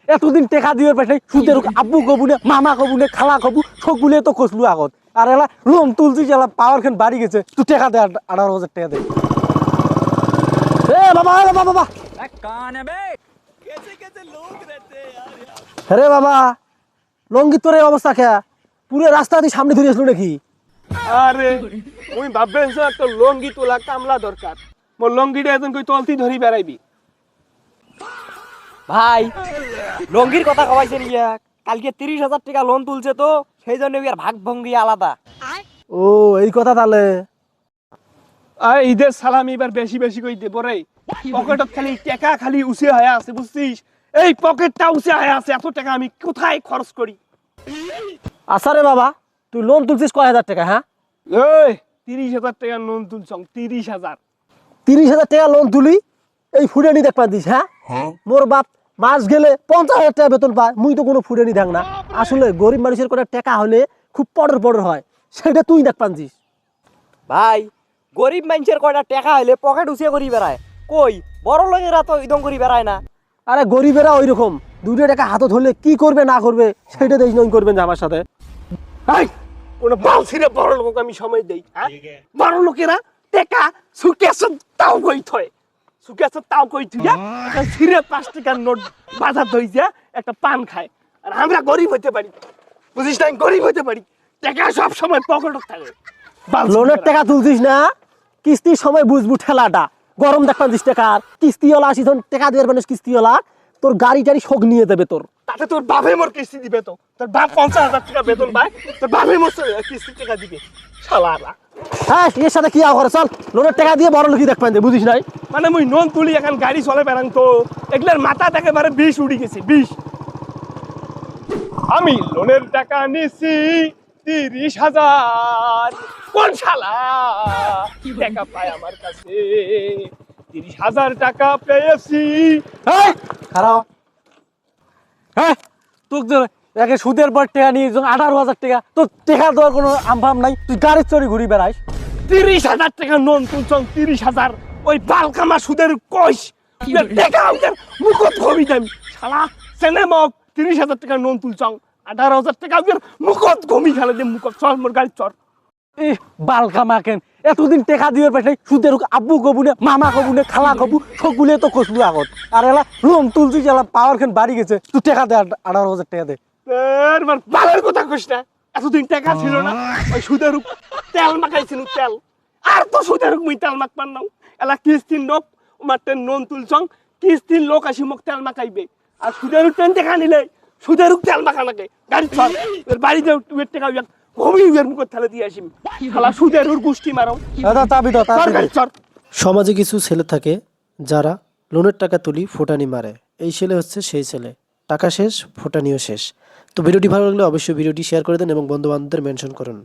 এতদিন টেকা দিয়ে পাঠাই সুদের আব্বু কবুনে মামা কবুনে খালা কবু সবগুলো তো কষলু আগত আর এলা লোন তুলছিস এলা পাওয়ার খান বাড়ি গেছে তুই টেকা দে 18,000 টাকা দে বাবা বাবা বাবা রে বাবা লঙ্গি তোর এই অবস্থা খেয়া পুরো রাস্তা দিয়ে সামনে ধরে আসলো নাকি? আরে ওই ভাববেন যে একটা লঙ্গি তোলা কামলা দরকার মোর লঙ্গিটা এখন কই তলতি ধরি বেড়াইবি ভাই লঙ্গির কথা কবাইছে রিয়া কালকে 30,000 টাকা লোন তুলছে তো সেই জন্য আর ভাগ ভঙ্গি আলাদা। ও এই কথা তাহলে আর ঈদের সালামি এবার বেশি বেশি কই দে পরে পকেটত খালি টাকা খালি উসে হয়ে আছে বুঝছিস এই পকেটটা উসে হয়ে আছে এত টাকা আমি কোথায় খরচ করি আচ্ছা রে বাবা তুই লোন তুলছিস কয় হাজার টাকা? হ্যাঁ এই 30,000 টাকা লোন তুলছং 30,000 30,000 টাকা লোন তুলি এই ফুডানি দেখ পাচ্ছিস? হ্যাঁ মোর বাপ মাস গেলে 50,000 টাকা বেতন পায় মুই তো কোনো ফুডানি দেখ না। আসলে গরিব মানুষের কোনো টাকা হলে খুব পড়র হয় সেটা তুই দেখ পাচ্ছিস। ভাই গরিব মানুষের কয়টা টাকা হইলে পকেট উসে করি বেড়ায় কই বড় লোকেরা তো ইদম করি বেড়ায় না। আরে গরিবেরা ওই রকম 2 টাকা হাতত হলে কি করবে না করবে সেটা দেশ নয় করবেন যে আমার সাথে। এই কোন বালছিরে বড় লোক আমি সময় দেই হ্যাঁ বড় লোকেরা টাকা সুকেছে তাও কই থয় সুকেছে তাও কই থুইয়া একটা ছিরে 5 টাকার নোট বাজার ধইয়া একটা পান খায় আর আমরা গরিব হতে পারি বুঝিস না গরিব হতে পারি টাকা সব সময় পকেটে থাকে লোনের টাকা তুলছিস না কিস্তির সময় বুঝবু ঠেলাটা গরম দেখ পাচ্ছিস টাকার কিস্তিওয়ালা আসি যখন টাকা দেওয়ার মানুষ কিস্তিওয়ালা তোর গাড়ি টাড়ি শোক নিয়ে দেবে তোর তাতে তোর বাপে মোর কিস্তি দিবে তো তোর বাপ 50,000 টাকা বেতন পায় তোর বাপে মোর কিস্তি টাকা দিবে শালারা। হ্যাঁ এর সাথে কি আবার চল লোনের টাকা দিয়ে বড় লোকই দেখ পান বুঝিস নাই মানে মুই নোন তুলি এখন গাড়ি চলে বেড়াং তো এগুলার মাথা একেবারে 20 উড়ি গেছে 20 আমি লোনের টাকা নিছি 30,000 কোন শালা টাকা পায় আমার কাছে 30,000 টাকা পেয়েছি হ্যাঁ খারাপ হ্যাঁ তোর একে সুদের পর টাকা নিয়ে 18,000 টাকা তোর টাকা দেওয়ার কোনো আমফাম নাই তুই গাড়ির চড়ি ঘুরি বেড়াইস 30,000 টাকা নোন তুলছং 30,000 ওই বালকামা সুদের কইস টাকা ওদের মুখত ঘমি দামি শালা সেনেমক 30,000 টাকা নোন তুলছং 18,000 টাকা ওদের মুখত ঘমি ফেলে দে মুখত চল মোর গাড়ি চল বালকামা কেন এতদিন টাকা দিয়ে পাঠাই সুদের আব্বু কবুনে মামা কবুনে খালা কবু সবগুলো তো কষলু আগত আর এলা লোন তুলছিস এলা পাওয়ার খান বাড়ি গেছে তুই টাকা দে 18,000 টাকা দে তোর বালের কথা কইস না এতদিন টাকা ছিল না ওই সুদের তেল মাখাইছিল তেল আর তো সুদের মুই তেল মাখবার নাও এলা কিস্তির লোক মারতে নোন তুলছং কিস্তির লোক আসি মোক তেল মাখাইবে আর সুদের টেন টাকা নিলে সুদের তেল মাখা নাকে গাড়ি চল এর বাড়িতে তুই টাকা ঘুমি এর মুখত ঠেলে দিয়ে আসিম শালা সুদের গোষ্ঠী মারো দাদা চাবি দাও গাড়ি চল। সমাজে কিছু ছেলে থাকে যারা লোনের টাকা তুলি ফোটানি মারে। এই ছেলে হচ্ছে সেই ছেলে, টাকা শেষ ফোটানিও শেষ। তো ভিডিওটি ভালো লাগলে অবশ্যই ভিডিওটি শেয়ার করে দেন এবং বন্ধু বান্ধবদের মেনশন করুন।